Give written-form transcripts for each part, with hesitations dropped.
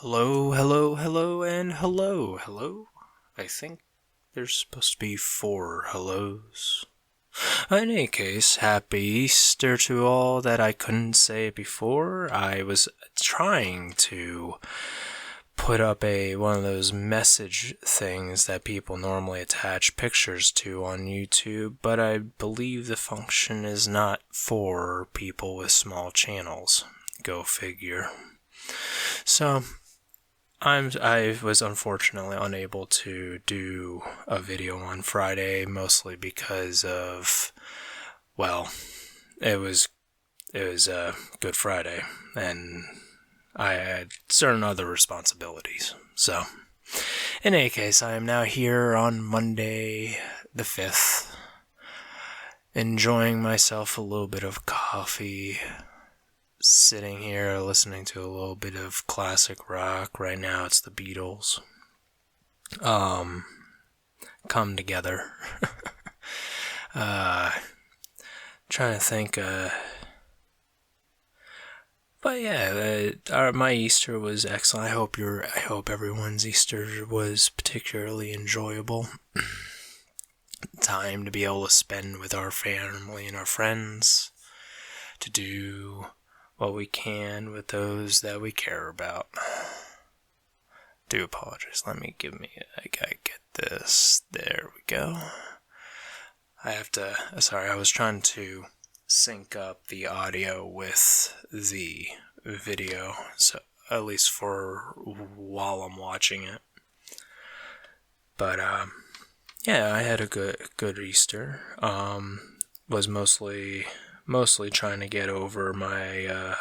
Hello, hello, hello, and hello, hello. I think there's supposed to be 4 hellos. In any case, happy Easter to all that I couldn't say before. I was trying to put up one of those message things that people normally attach pictures to on YouTube, but I believe the function is not for people with small channels. Go figure. So, I was unfortunately unable to do a video on Friday, mostly because of, well, it was Good Friday, and I had certain other responsibilities. So, in any case, I am now here on Monday the 5th, enjoying myself a little bit of coffee, sitting here listening to a little bit of classic rock. Right now it's the Beatles. Come Together. Trying to think, but yeah, my Easter was excellent. I hope everyone's Easter was particularly enjoyable. Time to be able to spend with our family and our friends, to do what we can with those that we care about. Do apologize. I gotta get this. There we go. I was trying to sync up the audio with the video, so at least for while I'm watching it. But, yeah, I had a good Easter. Was mostly trying to get over my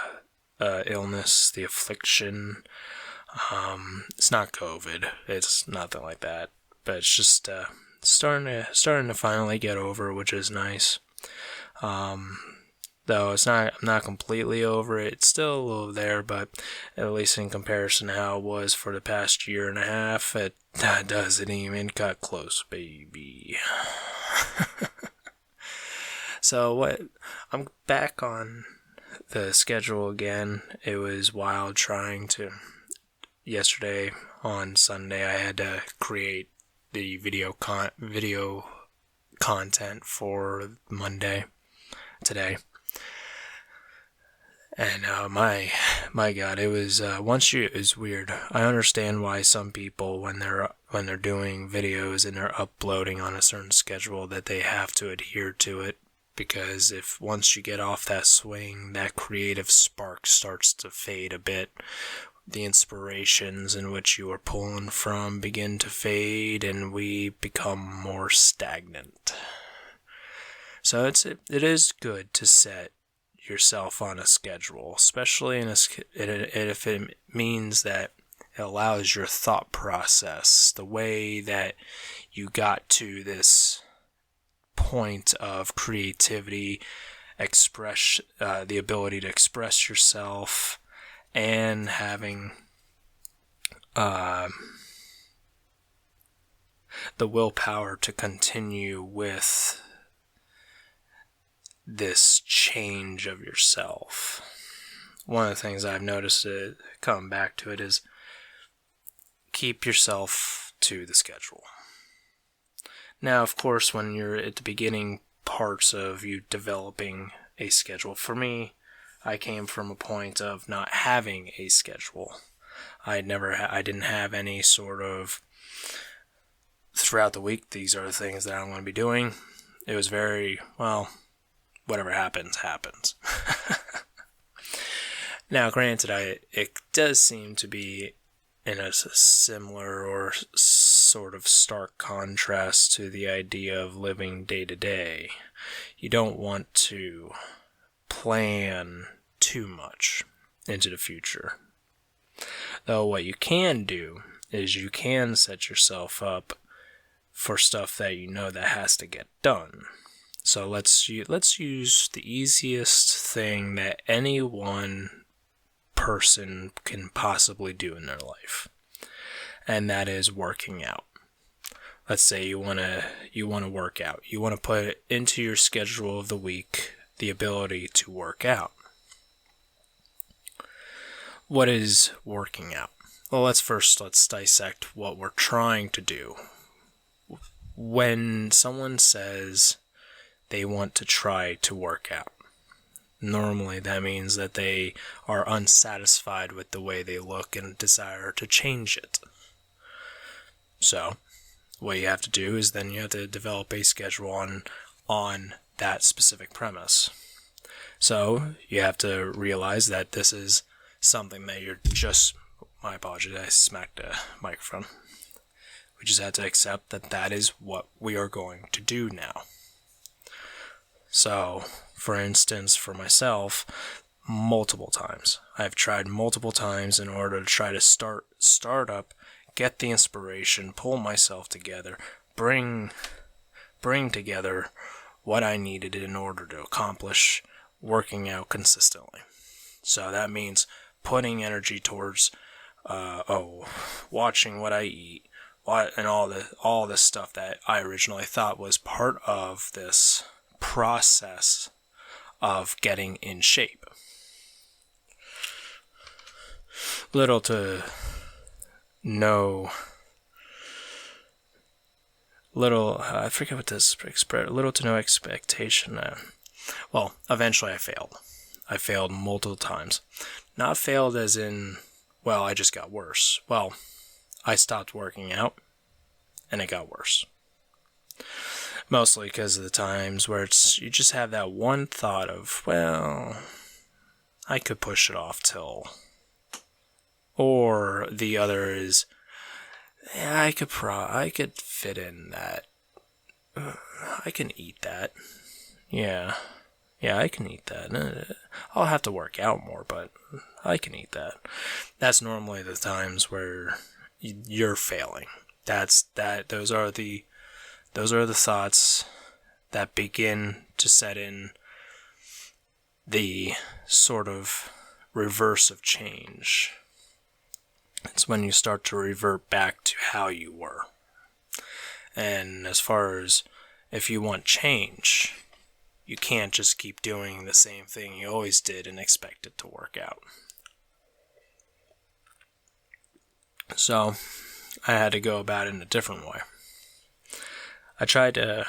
illness, the affliction. It's not COVID. It's nothing like that. But it's just starting to finally get over, which is nice. Though I'm not completely over it. It's still a little there, but at least in comparison to how it was for the past year and a half, it doesn't even cut close, baby. So I'm back on the schedule again. It was wild trying to. Yesterday on Sunday, I had to create the video content for Monday today, and my God, it was it was weird. I understand why some people when they're doing videos and they're uploading on a certain schedule that they have to adhere to it. Because if once you get off that swing, that creative spark starts to fade a bit. The inspirations in which you are pulling from begin to fade, and we become more stagnant. So it is good to set yourself on a schedule, especially if it means that it allows your thought process, the way that you got to this point of creativity, the ability to express yourself, and having the willpower to continue with this change of yourself. One of the things I've noticed, coming back to it, is keep yourself to the schedule. Now, of course, when you're at the beginning parts of you developing a schedule, for me, I came from a point of not having a schedule. I didn't have any sort of, throughout the week, these are the things that I'm going to be doing. It was very, well, whatever happens, happens. Now, granted, it does seem to be in a similar or sort of stark contrast to the idea of living day to day. You don't want to plan too much into the future. Though what you can do is you can set yourself up for stuff that you know that has to get done. So let's use the easiest thing that any one person can possibly do in their life, and that is working out. Let's say you want to work out. You want to put into your schedule of the week the ability to work out. What is working out? Well, let's dissect what we're trying to do. When someone says they want to try to work out, normally that means that they are unsatisfied with the way they look and desire to change it. So, what you have to do is then you have to develop a schedule on that specific premise. So, you have to realize that this is something that you're just... My apologies, I smacked a microphone. We just had to accept that that is what we are going to do now. So, for instance, for myself, multiple times. I've tried multiple times in order to try to start up, get the inspiration, pull myself together, bring together what I needed in order to accomplish working out consistently. So that means putting energy towards watching what I eat, and all this stuff that I originally thought was part of this process of getting in shape. Little to no expectation. Well, eventually I failed. I failed multiple times. Not failed as in, well, I just got worse. Well, I stopped working out, and it got worse. Mostly because of the times where you just have that one thought of, well, I could push it off till... Or the other is, yeah, I could fit in that. I can eat that. Yeah, I can eat that. I'll have to work out more, but I can eat that. That's normally the times where you're failing. Those are the thoughts that begin to set in the sort of reverse of change. It's when you start to revert back to how you were. And as far as if you want change, you can't just keep doing the same thing you always did and expect it to work out. So, I had to go about it in a different way. I tried the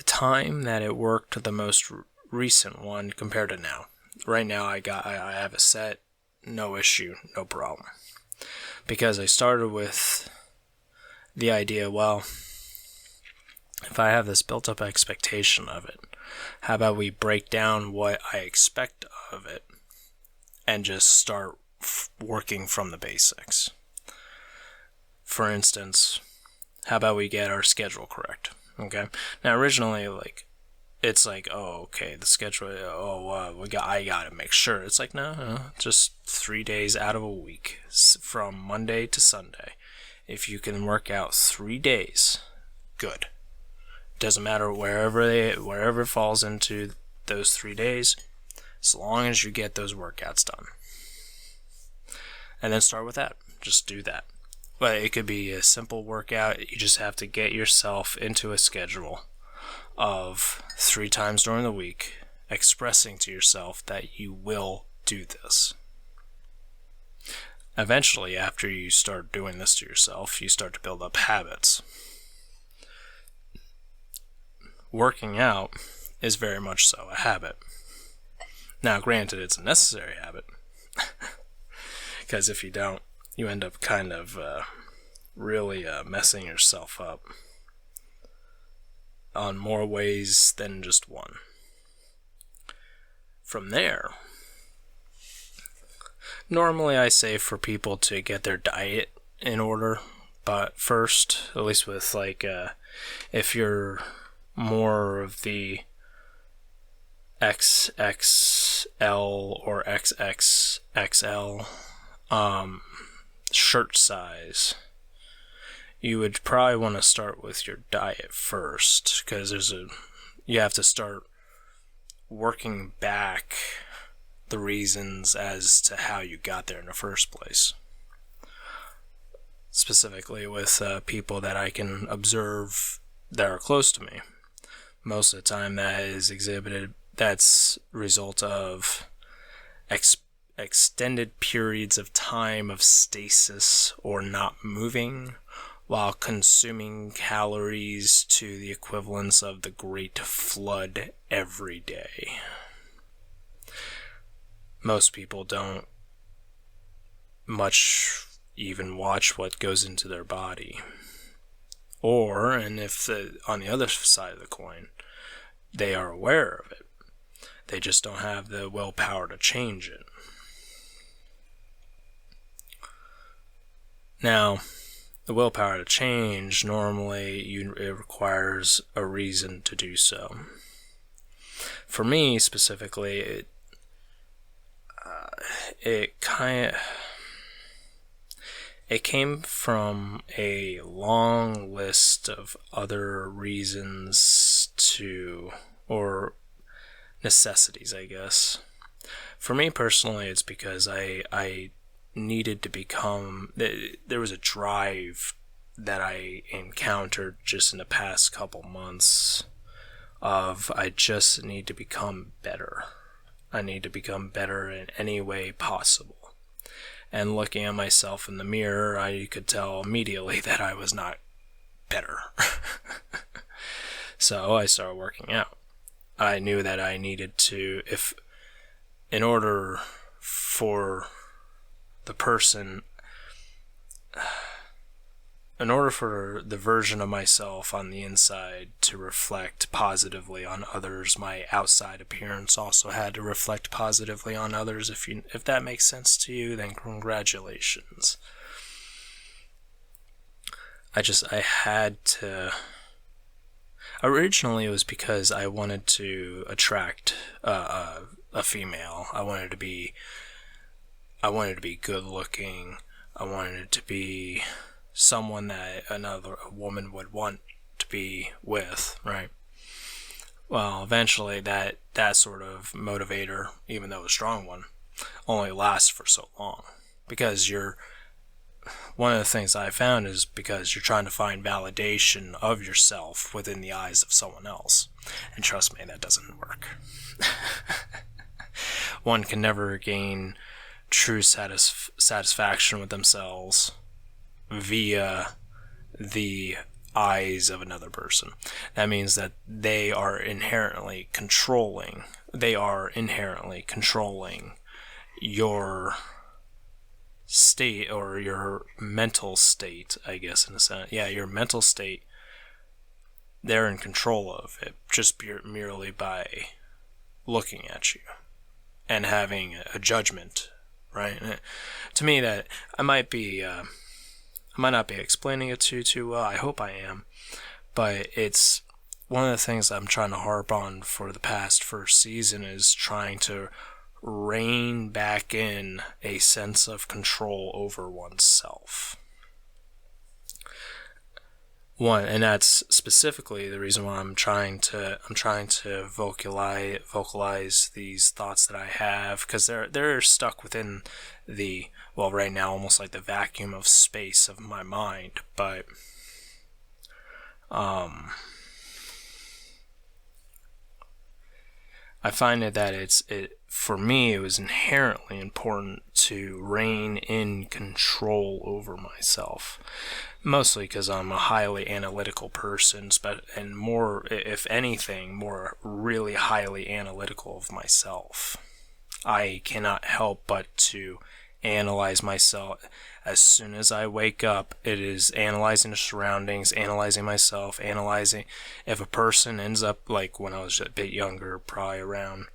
time that it worked the most recent one compared to now. Right now I have a set, no issue, no problem. Because I started with the idea, well, if I have this built up expectation of it, how about we break down what I expect of it and just start working from the basics. For instance, how about we get our schedule correct? Okay. Now originally, it's like, oh, okay, the schedule, I gotta make sure. It's like, no, just 3 days out of a week, from Monday to Sunday. If you can work out 3 days, good. Doesn't matter wherever it falls into those 3 days, as long as you get those workouts done. And then start with that. Just do that. But it could be a simple workout. You just have to get yourself into a schedule of 3 times during the week, expressing to yourself that you will do this. Eventually, after you start doing this to yourself, you start to build up habits. Working out is very much so a habit. Now, granted, it's a necessary habit, because if you don't, you end up kind of really messing yourself up on more ways than just one. From there, normally I say for people to get their diet in order, but first, at least with if you're more of the XXL or XXXL shirt size, you would probably want to start with your diet first, because you have to start working back the reasons as to how you got there in the first place. Specifically with people that I can observe that are close to me. Most of the time that's result of extended periods of time of stasis or not moving while consuming calories to the equivalence of the Great Flood every day. Most people don't much even watch what goes into their body. Or, and if on the other side of the coin, they are aware of it, they just don't have the willpower to change it. Now, the willpower to change, normally it requires a reason to do so. For me specifically, it came from a long list of other reasons or necessities, I guess. For me personally, it's because I needed to become, there was a drive that I encountered just in the past couple months of, I just need to become better. I need to become better in any way possible. And looking at myself in the mirror, I could tell immediately that I was not better. So I started working out. I knew that I needed to, in order for the version of myself on the inside to reflect positively on others, my outside appearance also had to reflect positively on others. If that makes sense to you, then congratulations. I had to. Originally, it was because I wanted to attract a female. I wanted to be good looking. I wanted it to be someone that a woman would want to be with, right? Well, eventually that sort of motivator, even though a strong one, only lasts for so long. Because one of the things I found is because you're trying to find validation of yourself within the eyes of someone else. And trust me, that doesn't work. One can never gain true satisfaction with themselves via the eyes of another person. That means that they are inherently controlling your state, or your mental state, I guess, in a sense. Yeah, your mental state, they're in control of it just merely by looking at you and having a judgment, right? And to me, that I might not be explaining it too well. I hope I am, but it's one of the things I'm trying to harp on for the past first season is trying to rein back in a sense of control over oneself. And that's specifically the reason why I'm trying to vocalize these thoughts that I have, because they're stuck within right now almost like the vacuum of space of my mind, but I find that for me, it was inherently important to rein in control over myself. Mostly because I'm a highly analytical person, and more, if anything, more really highly analytical of myself. I cannot help but to analyze myself. As soon as I wake up, it is analyzing the surroundings, analyzing myself, analyzing if a person ends up, like when I was a bit younger, probably around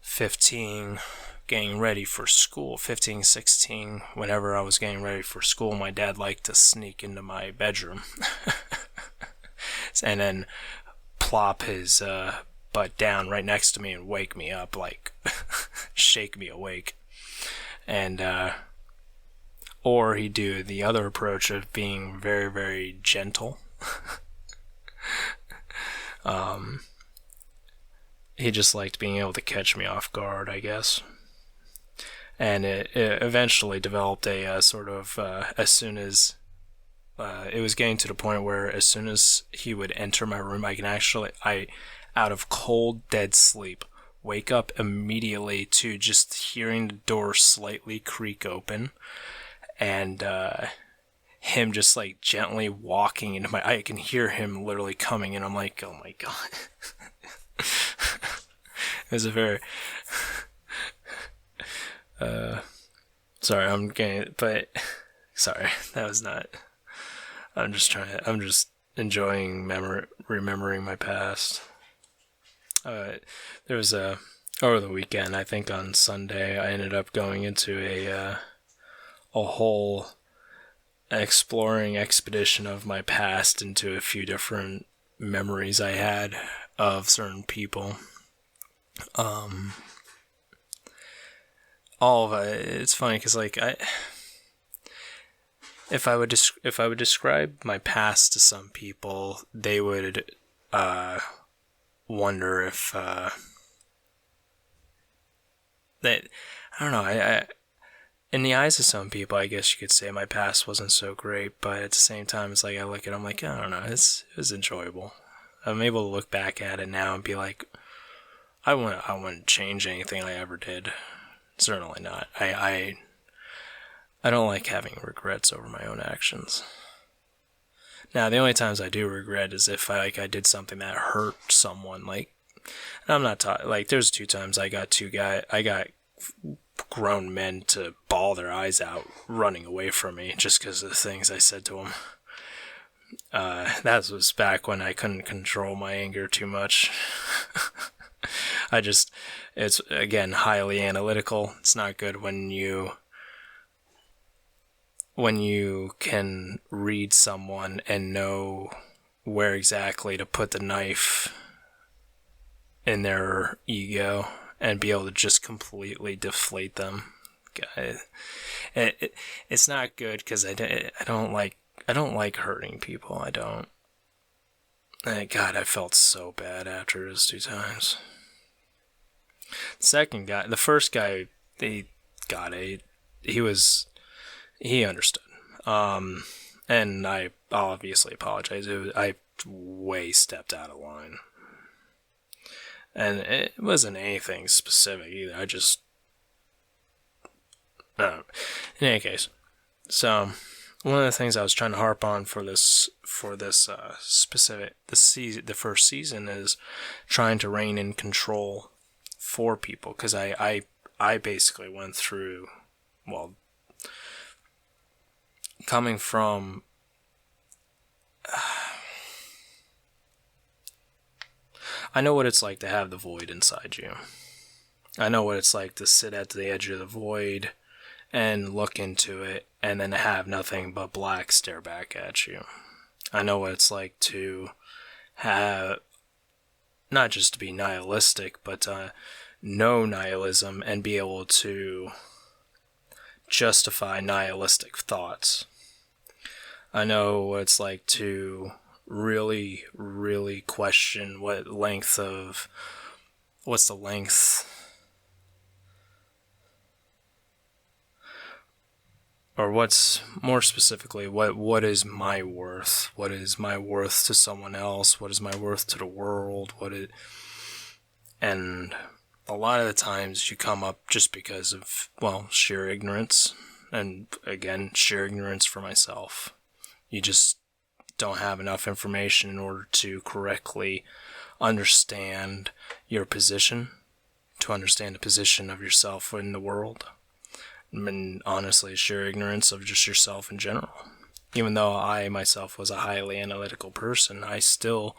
15, getting ready for school, 15, 16, whenever I was getting ready for school, my dad liked to sneak into my bedroom and then plop his butt down right next to me and wake me up, like shake me awake. And or he'd do the other approach of being very, very gentle. He just liked being able to catch me off guard, I guess. And it eventually developed a sort of, as soon as it was getting to the point where as soon as he would enter my room, I out of cold, dead sleep, wake up immediately to just hearing the door slightly creak open and him just like gently walking into I can hear him literally coming, and I'm like, oh my god. It was a very sorry, sorry, that was not. I'm just enjoying remembering my past. There was over the weekend, I think on Sunday, I ended up going into a whole exploring expedition of my past into a few different memories I had of certain people. All of it. It's funny because like if I would describe my past to some people, they would wonder if that I don't know. I in the eyes of some people, I guess you could say my past wasn't so great, but at the same time, it's like I look at it, I'm like, I don't know, it was enjoyable. I'm able to look back at it now and be like, I wouldn't change anything I ever did. Certainly not. I don't like having regrets over my own actions. Now, the only times I do regret is if I did something that hurt someone. Like, I'm not like there's 2 times I got grown men to bawl their eyes out running away from me just because of the things I said to them. That was back when I couldn't control my anger too much. It's again highly analytical. It's not good when you can read someone and know where exactly to put the knife in their ego and be able to just completely deflate them. It's not good because I don't like hurting people. I don't. God, I felt so bad after those 2 times. The first guy, he understood. And I obviously apologize. I way stepped out of line. And it wasn't anything specific either. In any case, so one of the things I was trying to harp on for this specific the first season is trying to rein in control for people, because I basically went through, well, coming from I know what it's like to have the void inside you. I know what it's like to sit at the edge of the void and look into it and then have nothing but black stare back at you. I know what it's like to have, not just to be nihilistic, but know nihilism and be able to justify nihilistic thoughts. I know what it's like to really, really question what's the length, or what's more specifically, what is my worth? What is my worth to someone else? What is my worth to the world? And a lot of the times you come up just because of, well, sheer ignorance, and again, sheer ignorance for myself. You just don't have enough information in order to correctly understand your position, to understand the position of yourself in the world. And honestly, sheer ignorance of just yourself in general. Even though I myself was a highly analytical person, I still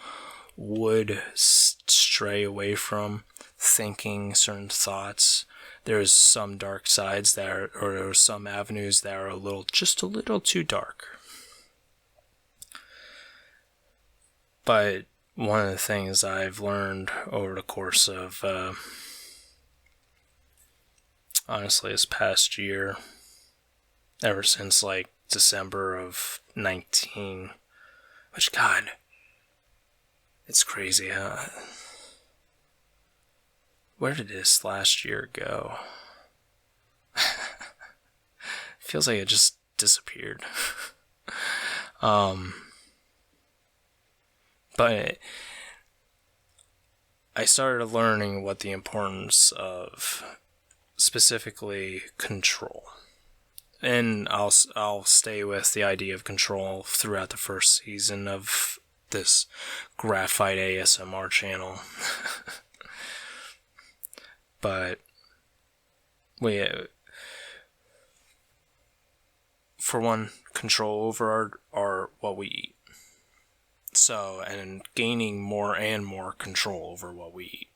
would stray away from thinking certain thoughts. There's some dark sides there are some avenues that are just a little too dark. But one of the things I've learned over the course of, honestly, this past year, ever since like December of 19, which, God, it's crazy, huh? Where did this last year go? Feels like it just disappeared. But I started learning what the importance of specifically control. And I'll stay with the idea of control throughout the first season of this Graphite ASMR channel. But for one, control over our what we eat. So, and gaining more and more control over what we eat.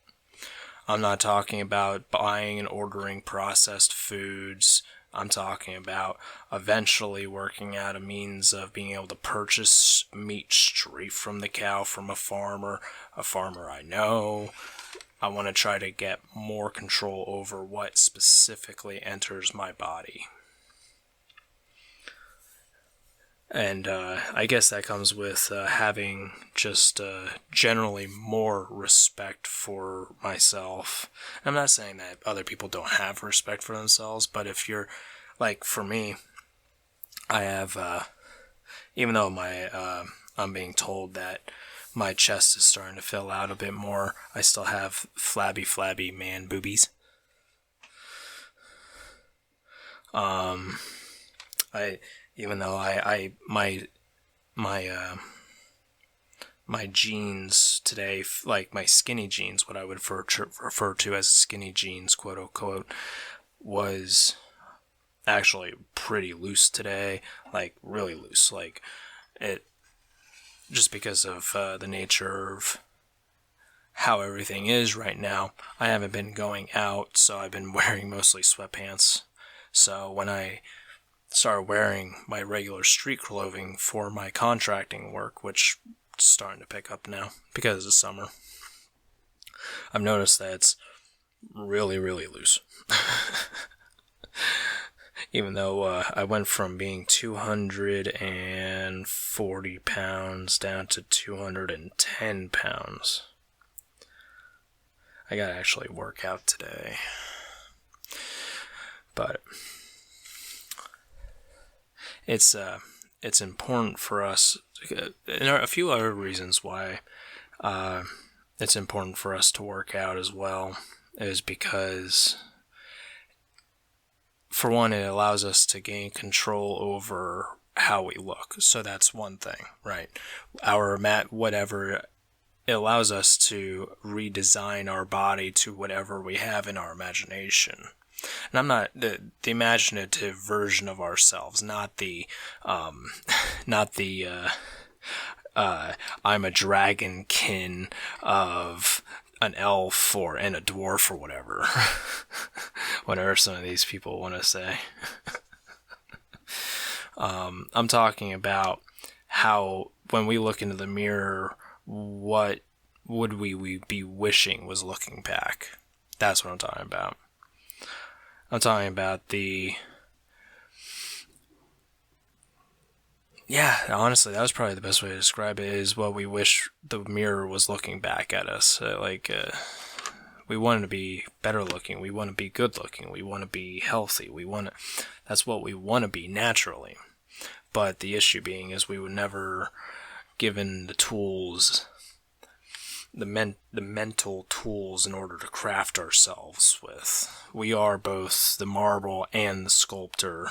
I'm not talking about buying and ordering processed foods. I'm talking about eventually working out a means of being able to purchase meat straight from the cow from a farmer I know. I want to try to get more control over what specifically enters my body. And I guess that comes with having just generally more respect for myself. I'm not saying that other people don't have respect for themselves, but if you're, like for me, I have, even though I'm being told that my chest is starting to fill out a bit more, I still have flabby man boobies. Even though my jeans today, like my skinny jeans, what I would refer to as skinny jeans, quote unquote, was actually pretty loose today, like really loose, like it, just because of the nature of how everything is right now. I haven't been going out, so I've been wearing mostly sweatpants. So when I started wearing my regular street clothing for my contracting work, which is starting to pick up now because it's summer, I've noticed that it's really, really loose. Even though I went from being 240 pounds down to 210 pounds. I gotta actually work out today. But it's important for us, and there are a few other reasons why it's important for us to work out as well, is because, for one, it allows us to gain control over how we look. So that's one thing, right? Whatever, it allows us to redesign our body to whatever we have in our imagination. And I'm not the imaginative version of ourselves, not the I'm a dragonkin of an elf and a dwarf or whatever. Whatever some of these people want to say. I'm talking about how when we look into the mirror, what would we be wishing was looking back? That's what I'm talking about. I'm talking about honestly, that was probably the best way to describe it, is what we wish the mirror was looking back at us. We want to be better looking, we want to be good looking, we want to be healthy, that's what we want to be naturally. But the issue being is we were never given the tools, the mental tools in order to craft ourselves with. We are both the marble and the sculptor.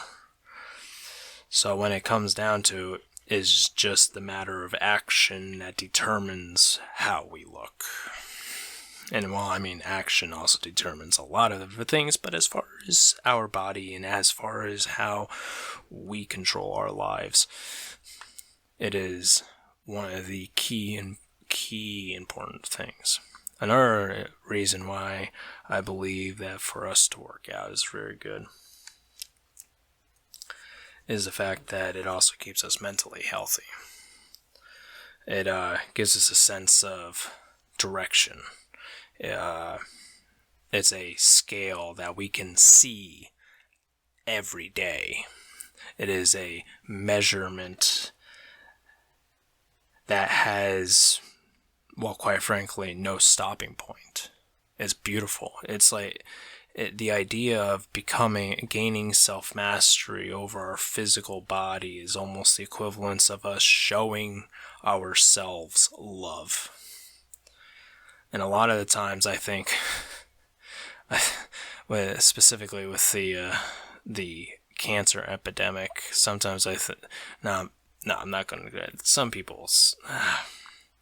So when it comes down to it, it's just the matter of action that determines how we look. And action also determines a lot of other things, but as far as our body and as far as how we control our lives, it is one of the key important things. Another reason why I believe that for us to work out is very good is the fact that it also keeps us mentally healthy. It gives us a sense of direction. It's a scale that we can see every day. It is a measurement that has, well, quite frankly, no stopping point. It's beautiful. It's like the idea of gaining self-mastery over our physical body is almost the equivalence of us showing ourselves love. And a lot of the times I think, specifically with the cancer epidemic, sometimes I think, no, I'm not going to. Some people's,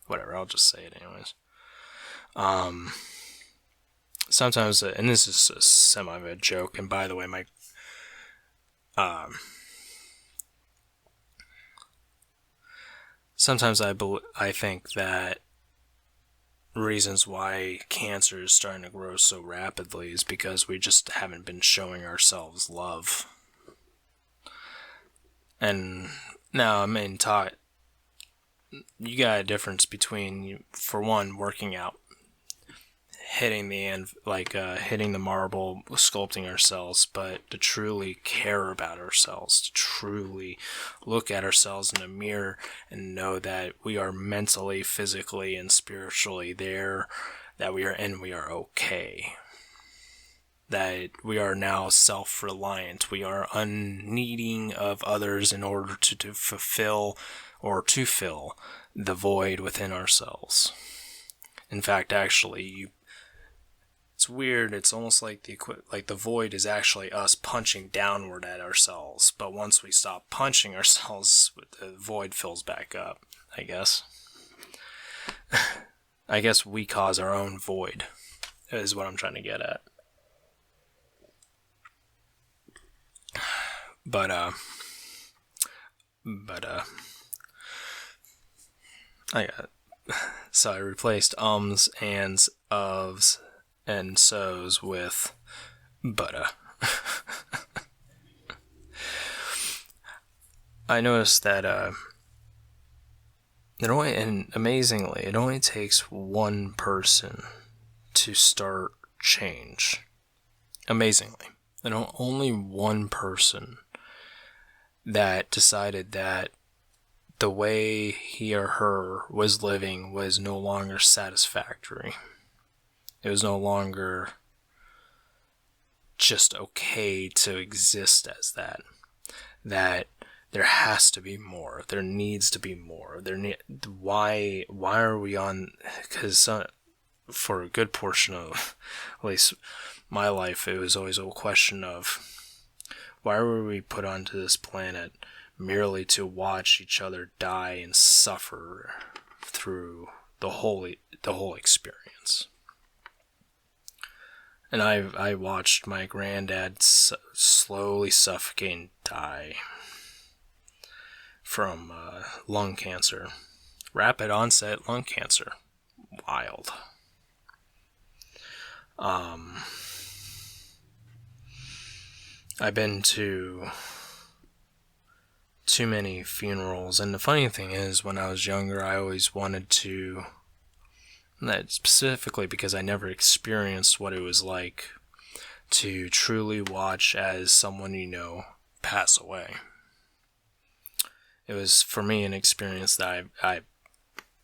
whatever. I'll just say it anyways. Sometimes, and this is a semi of a joke. And by the way, sometimes I think that reasons why cancer is starting to grow so rapidly is because we just haven't been showing ourselves love. And now, I mean, you got a difference between, for one, working out, hitting the marble, sculpting ourselves, but to truly care about ourselves, to truly look at ourselves in a mirror and know that we are mentally, physically, and spiritually there, that we are okay. That we are now self-reliant. We are unneeding of others in order to fulfill or to fill the void within ourselves. In fact, actually, it's weird. It's almost like the void is actually us punching downward at ourselves. But once we stop punching ourselves, the void fills back up, I guess. I guess we cause our own void, is what I'm trying to get at. So I replaced ums, ands, ofs, and so's with butter. I noticed that amazingly, it only takes one person to start change. Amazingly. Only one person that decided that the way he or her was living was no longer satisfactory. It was no longer just okay to exist as that. That there has to be more. There needs to be more. Why are we on? Because for a good portion of, at least my life, it was always a question of, why were we put onto this planet merely to watch each other die and suffer through the whole experience? And I watched my granddad slowly suffocate and die from lung cancer. Rapid onset lung cancer. Wild. I've been to too many funerals, and the funny thing is, when I was younger, I always wanted to, that specifically because I never experienced what it was like to truly watch as someone you know pass away. It was, for me, an experience that I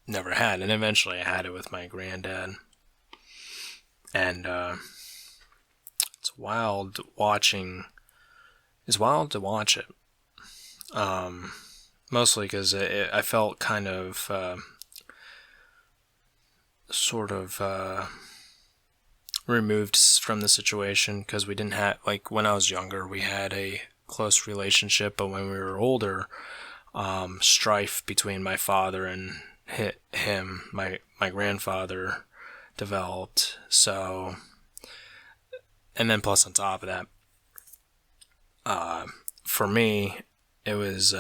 never had, and eventually I had it with my granddad. And it's wild to watch it. Mostly because I felt kind of removed from the situation, because we didn't have, like, when I was younger, we had a close relationship, but when we were older, strife between my father and him, my grandfather, developed. So, and then plus on top of that, for me, it was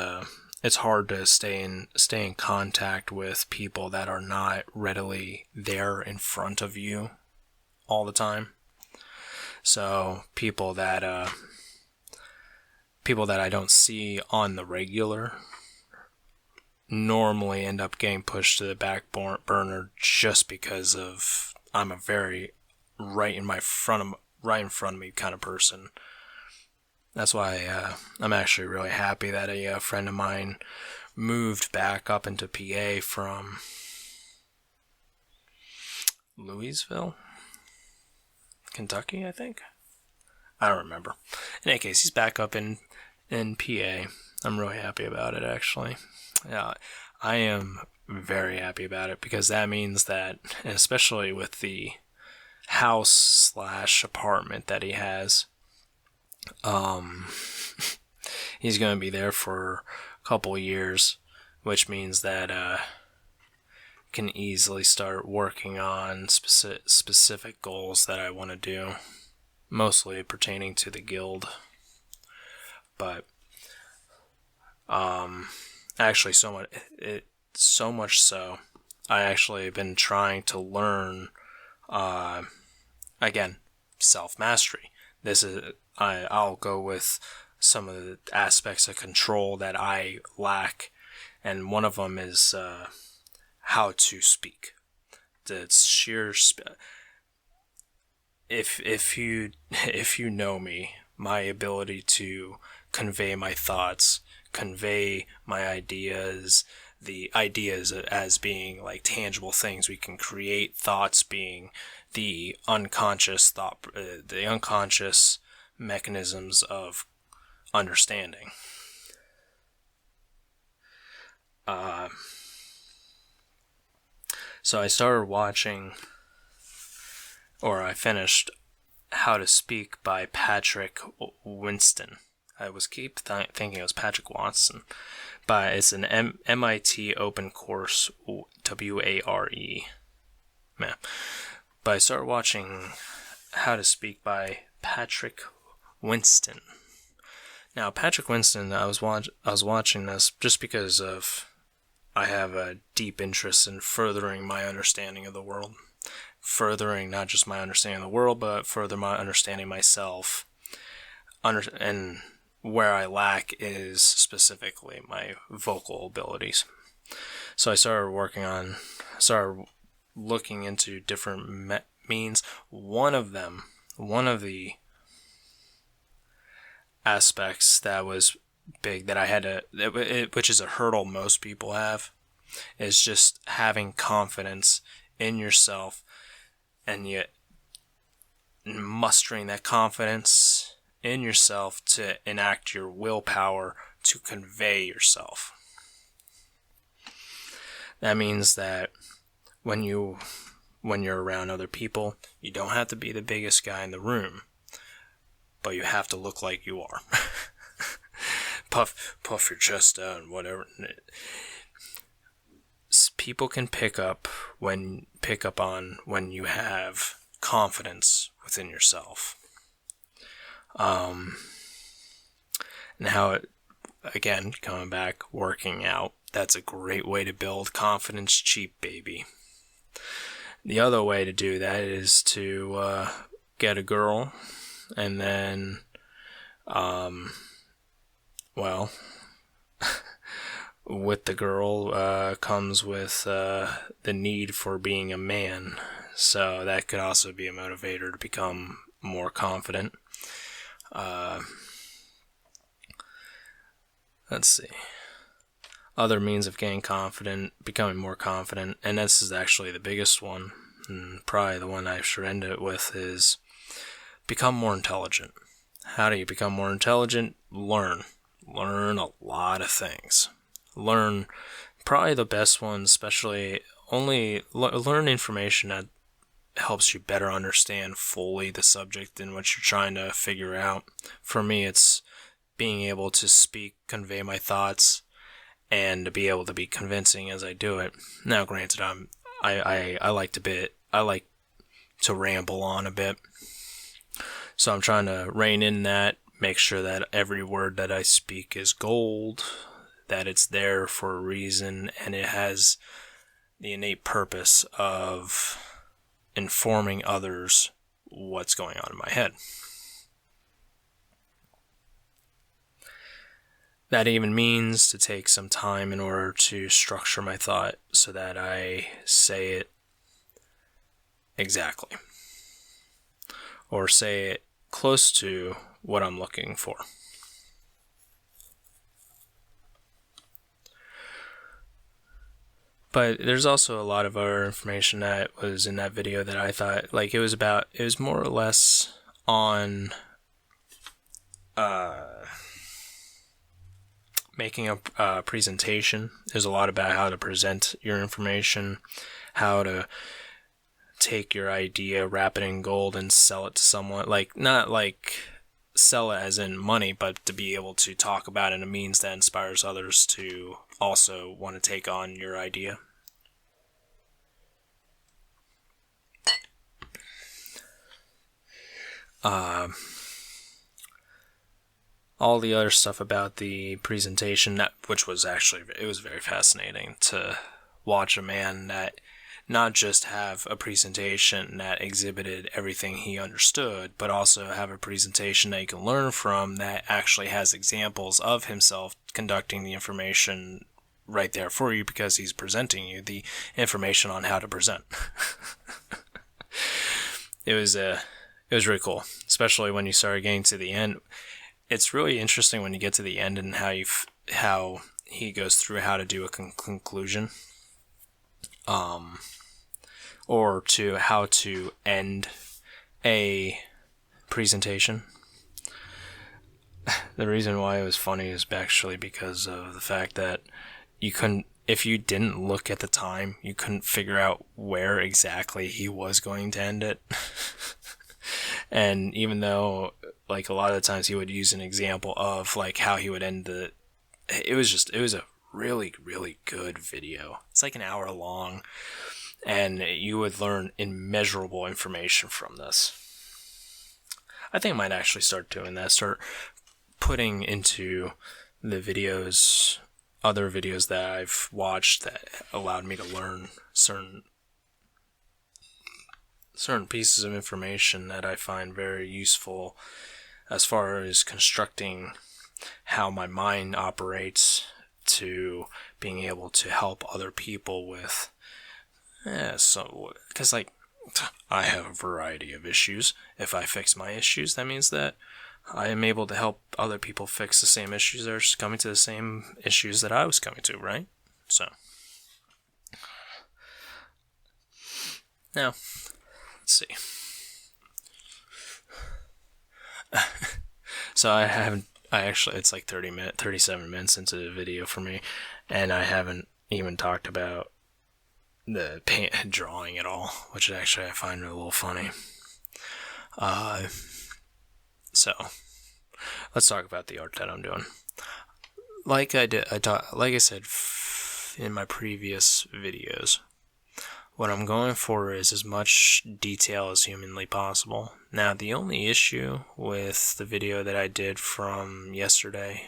it's hard to stay in contact with people that are not readily there in front of you all the time. So people that I don't see on the regular normally end up getting pushed to the back burner just because of I'm a very right in front of me kind of person. That's why I'm actually really happy that a friend of mine moved back up into PA from Louisville, Kentucky, I think. I don't remember. In any case, he's back up in PA. I'm really happy about it, actually. Yeah, I am very happy about it, because that means that, especially with the house/apartment that he has, he's going to be there for a couple years, which means that can easily start working on specific goals that I want to do, mostly pertaining to the guild. But actually, so much so, I actually have been trying to learn, again, self-mastery. I'll go with some of the aspects of control that I lack, and one of them is how to speak. The sheer if you know me, my ability to convey my thoughts, convey my ideas, the ideas as being like tangible things we can create, thoughts being the unconscious thought, the unconscious mechanisms of understanding. So I started watching, or I finished How to Speak by Patrick Winston. I was thinking it was Patrick Watson, but it's an MIT open course, WARE. Yeah. But I started watching How to Speak by Patrick Winston. Now, Patrick Winston, I was watching this just because I have a deep interest in furthering my understanding of the world. Furthering not just my understanding of the world, but further my understanding myself. And where I lack is specifically my vocal abilities. So I started looking into different means. One of the aspects that was big that I had to, which is a hurdle most people have, is just having confidence in yourself, and yet mustering that confidence in yourself to enact your willpower to convey yourself. That means that when you're around other people, you don't have to be the biggest guy in the room, but you have to look like you are. Puff your chest out and whatever. People can pick up on when you have confidence within yourself. And how it, again, coming back, working out, that's a great way to build confidence cheap, baby. The other way to do that is to get a girl, and then, with the girl comes with the need for being a man. So that could also be a motivator to become more confident. Let's see. Other means of becoming more confident, and this is actually the biggest one, and probably the one I should end it with, is become more intelligent. How do you become more intelligent? Learn a lot of things. Learn, probably the best one, especially learn information that helps you better understand fully the subject in which you're trying to figure out. For me, it's being able to speak, convey my thoughts, and to be able to be convincing as I do it. Now, granted, I like to ramble on a bit, so I'm trying to rein in that, make sure that every word that I speak is gold, that it's there for a reason, and it has the innate purpose of informing others what's going on in my head. That even means to take some time in order to structure my thought so that I say it exactly, or say it close to what I'm looking for. But there's also a lot of other information that was in that video that I thought, like, it was more or less on making a presentation is a lot about how to present your information, how to take your idea, wrap it in gold, and sell it to someone. Like, not like sell it as in money, but to be able to talk about it in a means that inspires others to also want to take on your idea. All the other stuff about the presentation, which was actually, it was very fascinating to watch a man that not just have a presentation that exhibited everything he understood, but also have a presentation that you can learn from that actually has examples of himself conducting the information right there for you, because he's presenting you the information on how to present. It was really cool, especially when you started getting to the end. It's really interesting when you get to the end and how he goes through how to do a conclusion, or to how to end a presentation. The reason why it was funny is actually because of the fact that if you didn't look at the time, you couldn't figure out where exactly he was going to end it. And even though, like, a lot of the times he would use an example of, like, how he would end it was a really, really good video. It's like an hour long, and you would learn immeasurable information from this. I think I might actually start doing that, start putting into the videos, other videos that I've watched that allowed me to learn certain pieces of information that I find very useful as far as constructing how my mind operates, to being able to help other people with, because, like, I have a variety of issues. If I fix my issues, that means that I am able to help other people fix the same issues. They're coming to the same issues that I was coming to, right? So, now, let's see. So it's like 37 minutes into the video for me, and I haven't even talked about the paint drawing at all, which actually I find a little funny. So let's talk about the art that I'm doing. Like I said in my previous videos, what I'm going for is as much detail as humanly possible. Now, the only issue with the video that I did from yesterday,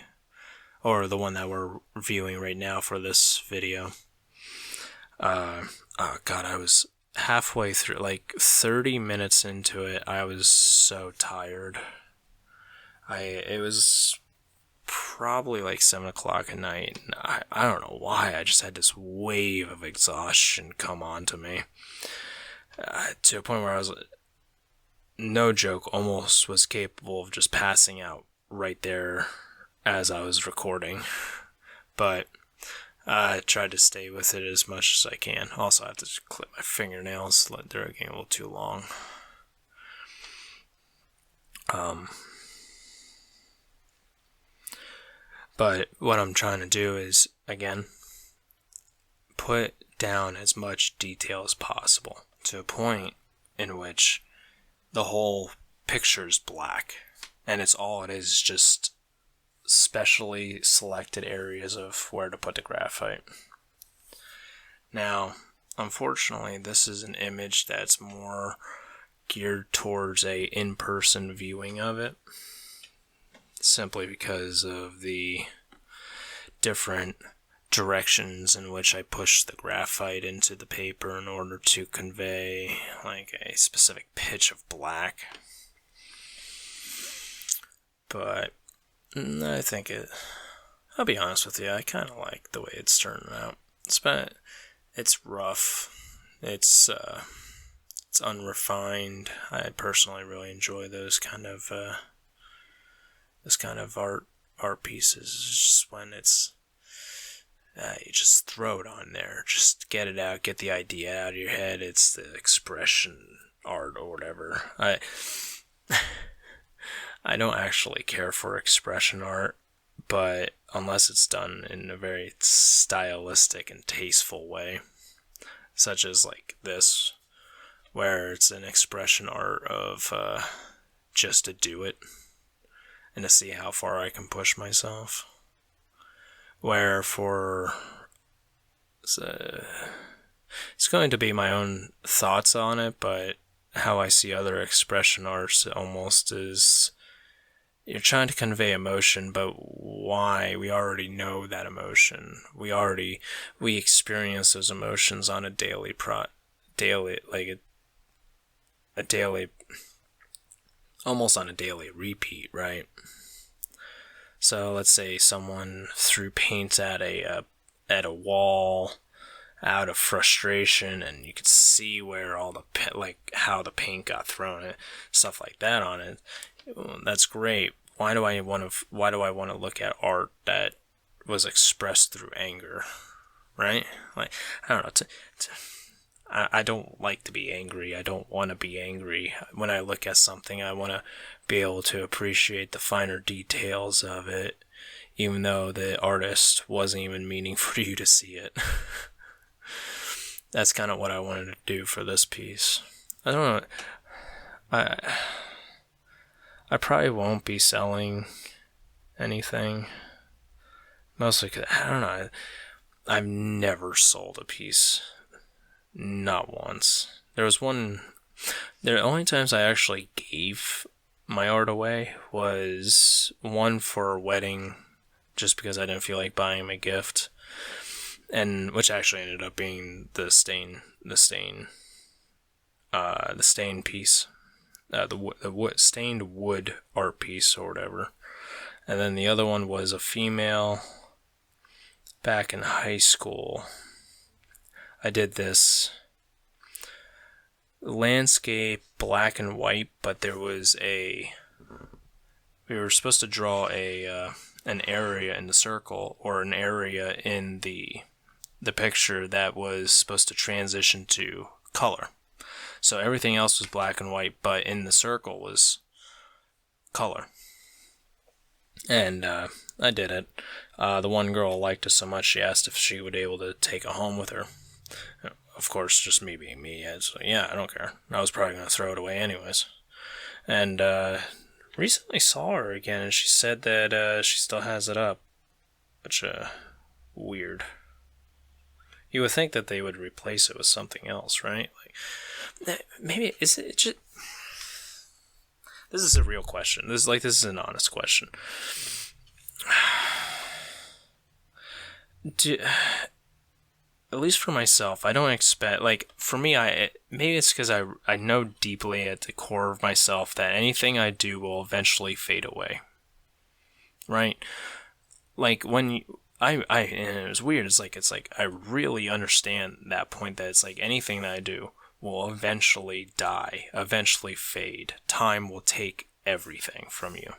or the one that we're viewing right now for this video, I was halfway through, like 30 minutes into it, I was so tired. It was probably like 7 o'clock at night, and I don't know why, I just had this wave of exhaustion come on to me, to a point where I was, no joke, almost was capable of just passing out right there as I was recording. But I tried to stay with it as much as I can. Also, I have to just clip my fingernails, they're getting a little too long. But what I'm trying to do is, again, put down as much detail as possible, to a point in which the whole picture is black, and it is just specially selected areas of where to put the graphite. Now, unfortunately, this is an image that's more geared towards a in-person viewing of it, simply because of the different directions in which I push the graphite into the paper in order to convey, like, a specific pitch of black. But I think I'll be honest with you, I kind of like the way it's turning out. It's rough. It's unrefined. I personally really enjoy those kind of art pieces. It's just when it's you just throw it on there, just get it out, get the idea out of your head. It's the expression art or whatever. I don't actually care for expression art. but unless it's done in a very stylistic and tasteful way, such as like this, where it's an expression art of just to do it and to see how far I can push myself. Where for it's going to be my own thoughts on it, but how I see other expression arts almost is you're trying to convey emotion, but why? We already know that emotion. We experience those emotions on a daily a daily, almost on a daily repeat, right? So let's say someone threw paint at a wall out of frustration, and you could see where all the how the paint got thrown, and stuff like that on it. That's great. Why do I want to look at art that was expressed through anger, right? Like, I don't know. I don't like to be angry. I don't want to be angry. When I look at something, I want to be able to appreciate the finer details of it, even though the artist wasn't even meaning for you to see it. That's kind of what I wanted to do for this piece. I don't know. I probably won't be selling anything. Mostly because, I don't know, I've never sold a piece. Not once. The only times I actually gave my art away was one for a wedding, just because I didn't feel like buying him a gift. And which actually ended up being the stain piece, the stained wood art piece or whatever. And then the other one was a female back in high school. I did this landscape black and white, but we were supposed to draw an area in the circle, or an area in the picture that was supposed to transition to color. So everything else was black and white, but in the circle was color. And I did it. The one girl liked it so much, she asked if she would be able to take it home with her. Of course, just me being me, it's like, yeah, I don't care. I was probably going to throw it away anyways. And recently saw her again, and she said that she still has it up. Which, weird. You would think that they would replace it with something else, right? Like, maybe is it just? This is a real question. This is an honest question. At least for myself, I don't expect, like, for me, maybe it's because I know deeply at the core of myself that anything I do will eventually fade away, right? Like, when and it was weird, it's like I really understand that point, that it's like anything that I do will eventually die, eventually fade. Time will take everything from you,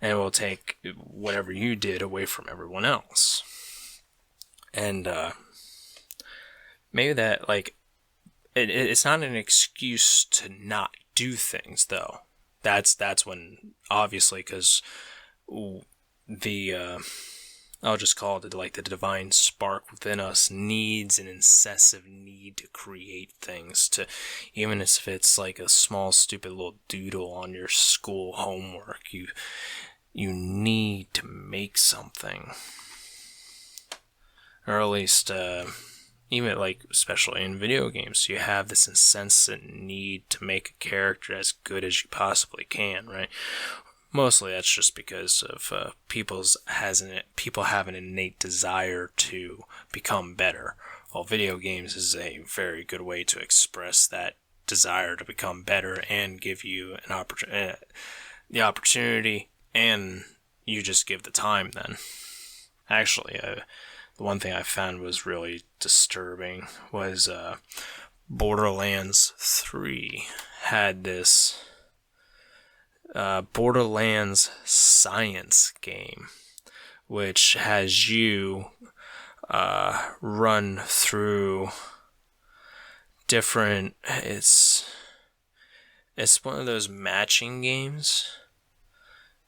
and it will take whatever you did away from everyone else. And maybe that, like, it's not an excuse to not do things, though. That's when, obviously, because I'll just call it, like, the divine spark within us needs an incessive need to create things, to, even if it's like a small stupid little doodle on your school homework, you need to make something. Or at least, even, like, especially in video games, you have this incessant need to make a character as good as you possibly can, right? Mostly that's just because of people have an innate desire to become better. Well, video games is a very good way to express that desire to become better and give you the opportunity, and you just give the time then. Actually, the one thing I found was really disturbing was Borderlands 3 had this Borderlands science game, which has you run through different. It's one of those matching games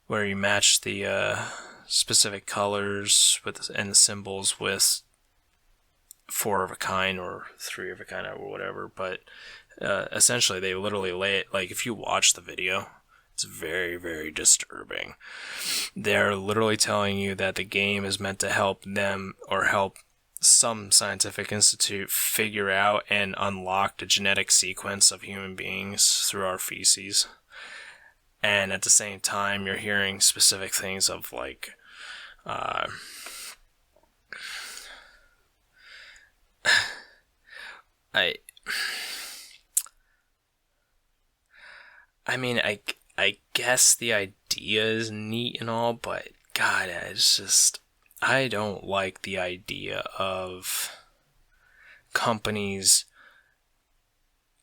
where you match the specific colors and the symbols with 4 of a kind or 3 of a kind or whatever, but essentially they literally lay it, like if you watch the video, it's very, very disturbing. They're literally telling you that the game is meant to help them or help some scientific institute figure out and unlock the genetic sequence of human beings through our feces. And at the same time, you're hearing specific things of like, I mean, I guess the idea is neat and all, but God, it's just, I don't like the idea of companies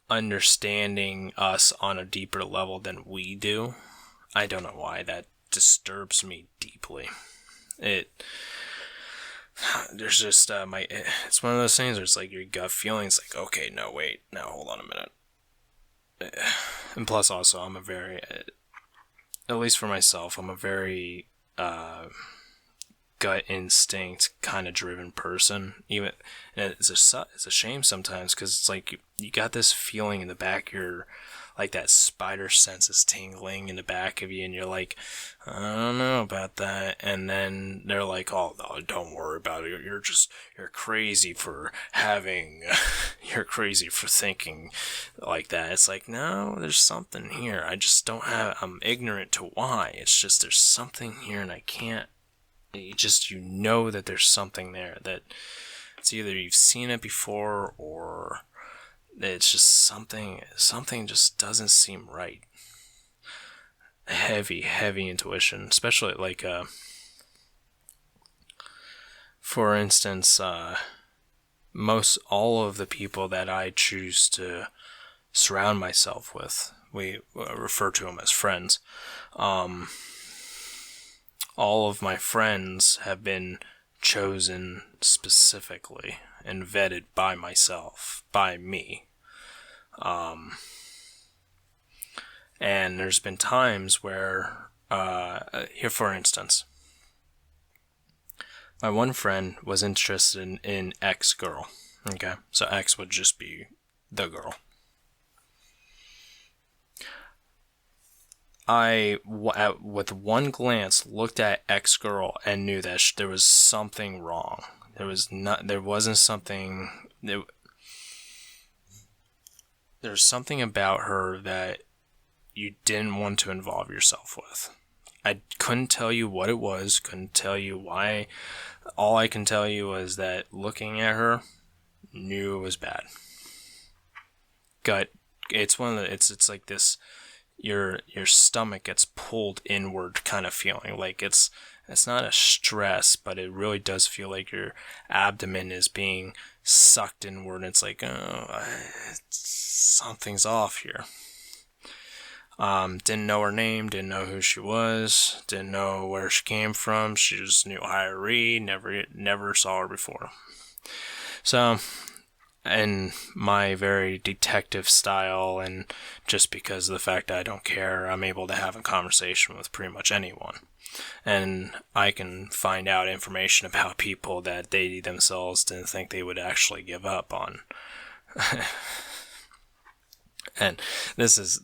understanding us on a deeper level than we do. I don't know why that disturbs me deeply. There's just it's one of those things where it's like your gut feelings like, okay, no, wait, now hold on a minute. And plus also, I'm a very, at least for myself, I'm a very gut instinct kind of driven person. Even, and it's a shame sometimes because it's like you got this feeling in the back of your, like that spider sense is tingling in the back of you, and you're like, I don't know about that. And then they're like, oh no, don't worry about it. You're crazy for you're crazy for thinking like that. It's like, no, there's something here. I just don't have, I'm ignorant to why. It's just, there's something here and I can't, you know that there's something there, that it's either you've seen it before or it's just something just doesn't seem right. Heavy intuition, especially like, for instance, most all of the people that I choose to surround myself with, we refer to them as friends. All of my friends have been chosen specifically and vetted by me. And there's been times where, here for instance, my one friend was interested in X girl. Okay, so X would just be the girl. I, with one glance, looked at X girl and knew that there was something wrong. There's something about her that you didn't want to involve yourself with. I couldn't tell you what it was, couldn't tell you why. All I can tell you is that looking at her, knew it was bad. It's like this, your stomach gets pulled inward kind of feeling. Like it's not a stress, but it really does feel like your abdomen is being sucked inward. It's like, something's off here. Didn't know her name, didn't know who she was, didn't know where she came from. She just knew how to read, never saw her before. So, in my very detective style, and just because of the fact that I don't care, I'm able to have a conversation with pretty much anyone. And I can find out information about people that they themselves didn't think they would actually give up on. And this is,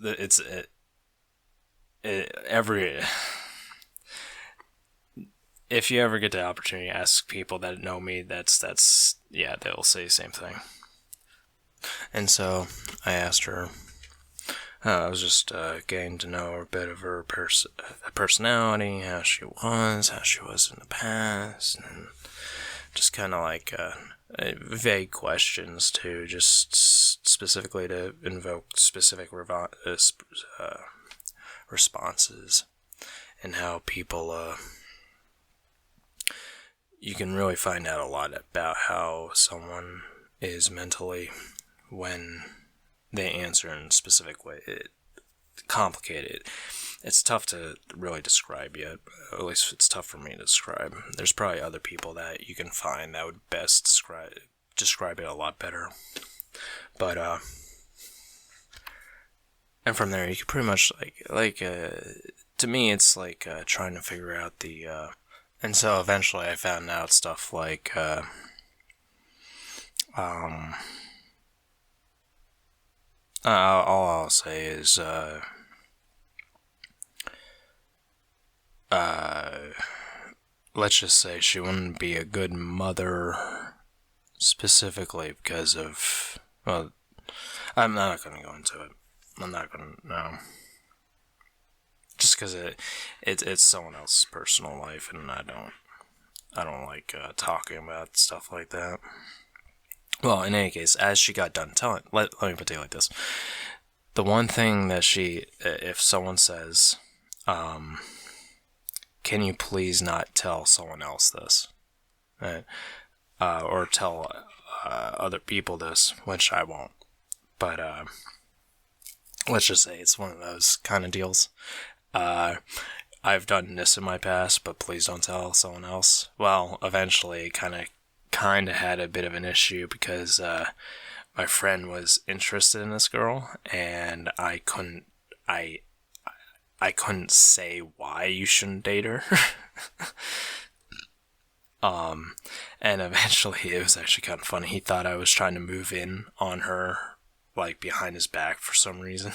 if you ever get the opportunity to ask people that know me, that's yeah, they'll say the same thing. And so I asked her, I was just getting to know a bit of her personality, how she was in the past, and just kind of like vague questions too, just specifically to invoke specific responses, and how people, you can really find out a lot about how someone is mentally when they answer in a specific way. It's complicated. It's tough to really describe yet. At least it's tough for me to describe. There's probably other people that you can find that would best describe it a lot better. But and from there you can pretty much like to me it's like trying to figure out the And so eventually I found out stuff like, all I'll say is, let's just say she wouldn't be a good mother specifically because of, well, I'm not going to go into it. I'm not going to, no. Just because it's someone else's personal life, and I don't like talking about stuff like that. Well, in any case, as she got done telling, let me put it like this: the one thing that if someone says, "Can you please not tell someone else this?" Right? Or tell other people this, which I won't. But let's just say it's one of those kind of deals. I've done this in my past, but please don't tell someone else. Well, eventually, kind of had a bit of an issue because my friend was interested in this girl, and I couldn't say why you shouldn't date her. And eventually it was actually kind of funny. He thought I was trying to move in on her, like, behind his back for some reason.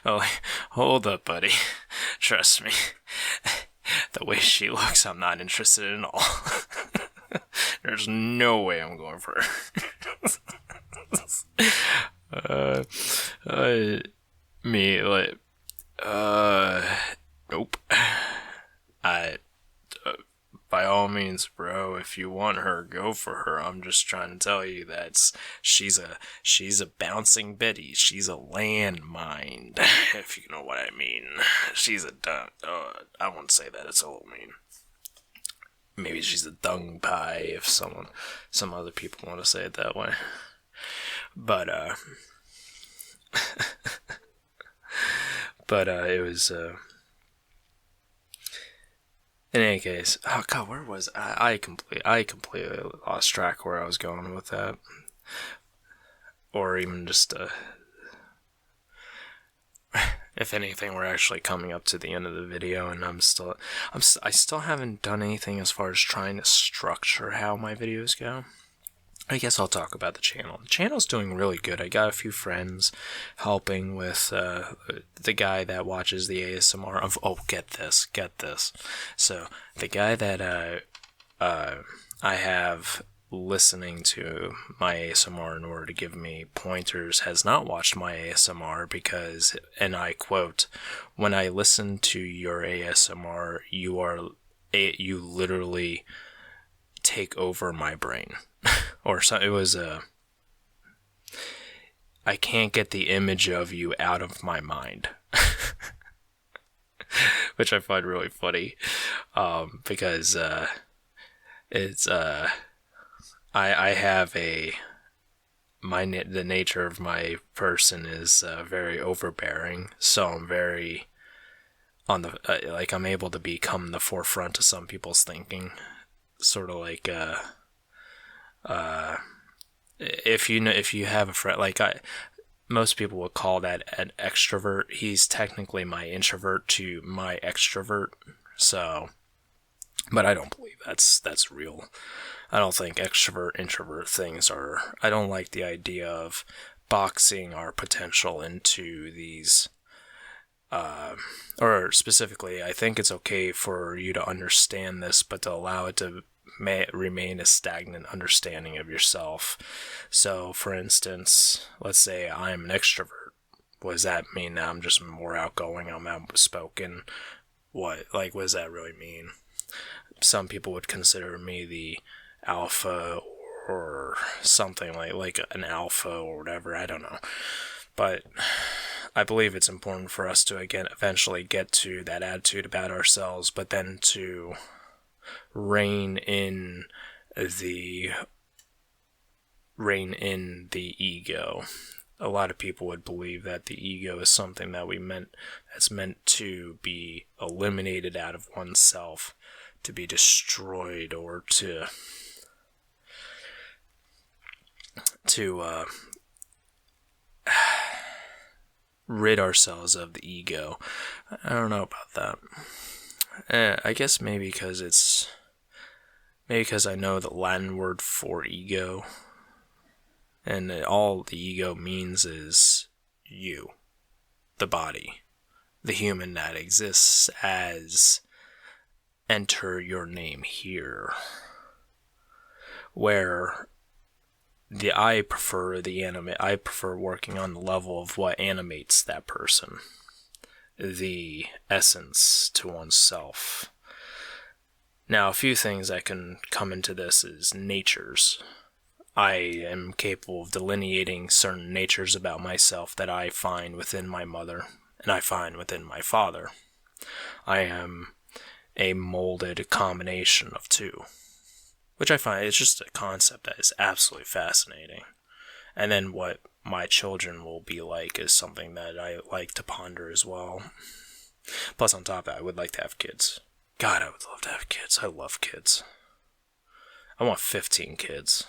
Oh, hold up, buddy. Trust me. The way she looks, I'm not interested in all. There's no way I'm going for her. Nope. By all means, bro, if you want her, go for her. I'm just trying to tell you that she's a bouncing Betty. She's a landmine, if you know what I mean. She's a dung. I won't say that. It's a little mean. Maybe she's a dung pie if some other people want to say it that way. But it was in any case, oh god, where was I completely lost track where I was going with that, or even just if anything, we're actually coming up to the end of the video, and I still haven't done anything as far as trying to structure how my videos go. I guess I'll talk about the channel. The channel's doing really good. I got a few friends helping with the guy that watches the ASMR of, get this. So the guy that I have listening to my ASMR in order to give me pointers has not watched my ASMR because, and I quote, "When I listen to your ASMR, you literally take over my brain." Or so it was I can't get the image of you out of my mind. Which I find really funny, because it's I have the nature of my person is very overbearing, so I'm very on the I'm able to become the forefront of some people's thinking, sort of like if you have a friend, most people would call that an extrovert. He's technically my introvert to my extrovert. So, but I don't believe that's real. I don't think extrovert introvert things are. I don't like the idea of boxing our potential into these. Or specifically, I think it's okay for you to understand this, but to allow it to remain a stagnant understanding of yourself. So, for instance, let's say I'm an extrovert. What does that mean? That I'm just more outgoing, I'm outspoken? What does that really mean? Some people would consider me the alpha or something like an alpha or whatever, I don't know. But I believe it's important for us to, again, eventually get to that attitude about ourselves, but then to rein in the ego. A lot of people would believe that the ego is something that's meant to be eliminated out of oneself, to be destroyed, or to rid ourselves of the ego. I don't know about that. I guess maybe because I know the Latin word for ego, and all the ego means is you, the body, the human that exists as enter your name here. Where I prefer working on the level of what animates that person, the essence to oneself. Now, a few things that can come into this is natures. I am capable of delineating certain natures about myself that I find within my mother and I find within my father. I am a molded combination of two, which I find it's just a concept that is absolutely fascinating. And then what my children will be like is something that I like to ponder as well. Plus, on top of that, I would like to have kids. God, I would love to have kids. I love kids. I want 15 kids.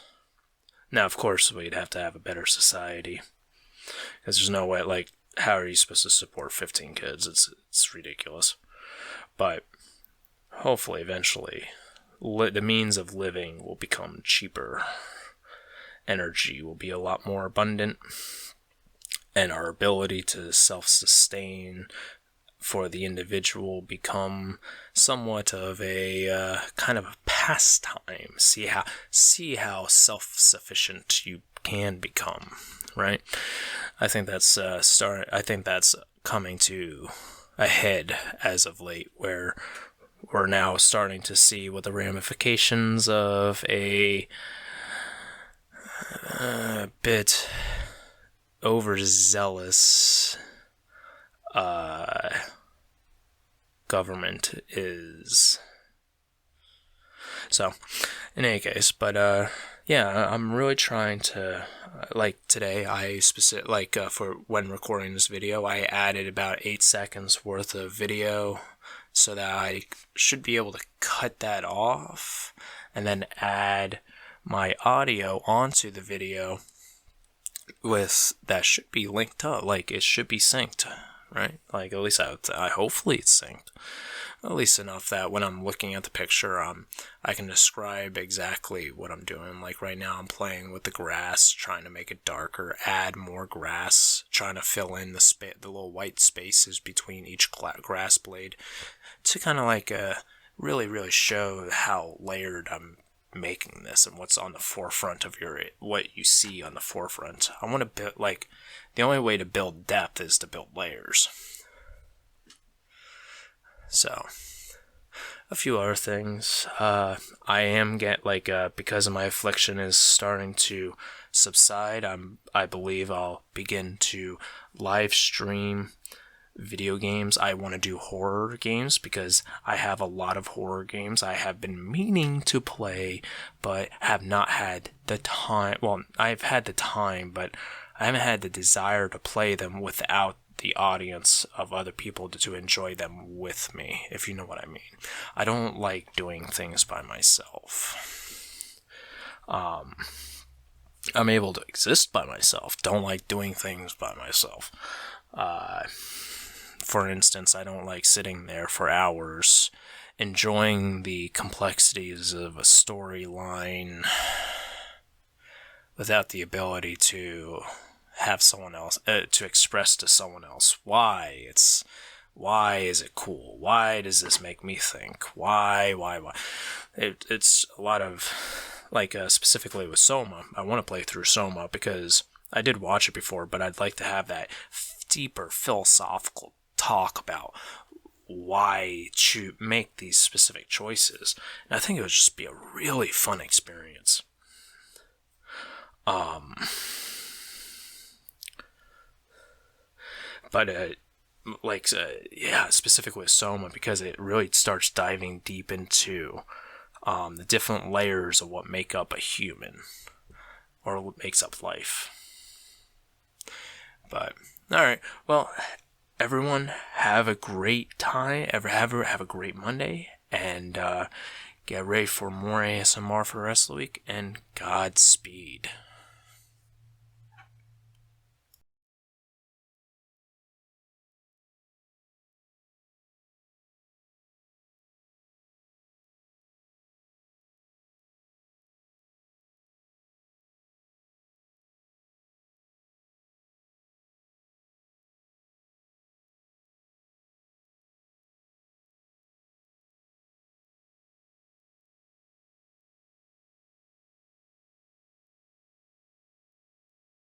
Now, of course, we'd have to have a better society. Because there's no way, like, how are you supposed to support 15 kids? It's ridiculous. But hopefully, eventually, the means of living will become cheaper. Energy will be a lot more abundant. And our ability to self-sustain for the individual become somewhat of a kind of a pastime. See how self-sufficient you can become, right? I think that's I think that's coming to a head as of late, where we're now starting to see what the ramifications of a bit overzealous government is. So, in any case, but yeah, I'm really trying to, like today, for when recording this video, I added about 8 seconds worth of video so that I should be able to cut that off and then add my audio onto the video that should be linked up, like it should be synced, right? Like at least I hopefully it's synced, at least enough that when I'm looking at the picture, I can describe exactly what I'm doing. Like right now, I'm playing with the grass, trying to make it darker, add more grass, trying to fill in the little white spaces between each grass blade, to kind of like really, really show how layered I'm making this and what's on the forefront of what you see on the forefront. I want to build, like, the only way to build depth is to build layers. So, a few other things. I am because of my affliction is starting to subside, I believe I'll begin to live stream video games. I want to do horror games because I have a lot of horror games I have been meaning to play, but have not had the time. Well, I've had the time, but I haven't had the desire to play them without the audience of other people to enjoy them with me, if you know what I mean. I don't like doing things by myself. I'm able to exist by myself. Don't like doing things by myself. For instance, I don't like sitting there for hours enjoying the complexities of a storyline without the ability to have someone else, to express to someone else why is it cool? Why does this make me think? Why? It's a lot of, specifically with Soma. I want to play through Soma because I did watch it before, but I'd like to have that deeper philosophical talk about why to make these specific choices. And I think it would just be a really fun experience. Specifically with Soma, because it really starts diving deep into the different layers of what make up a human, or what makes up life. But, alright, well, everyone have a great time, have a great Monday, and get ready for more ASMR for the rest of the week, and Godspeed.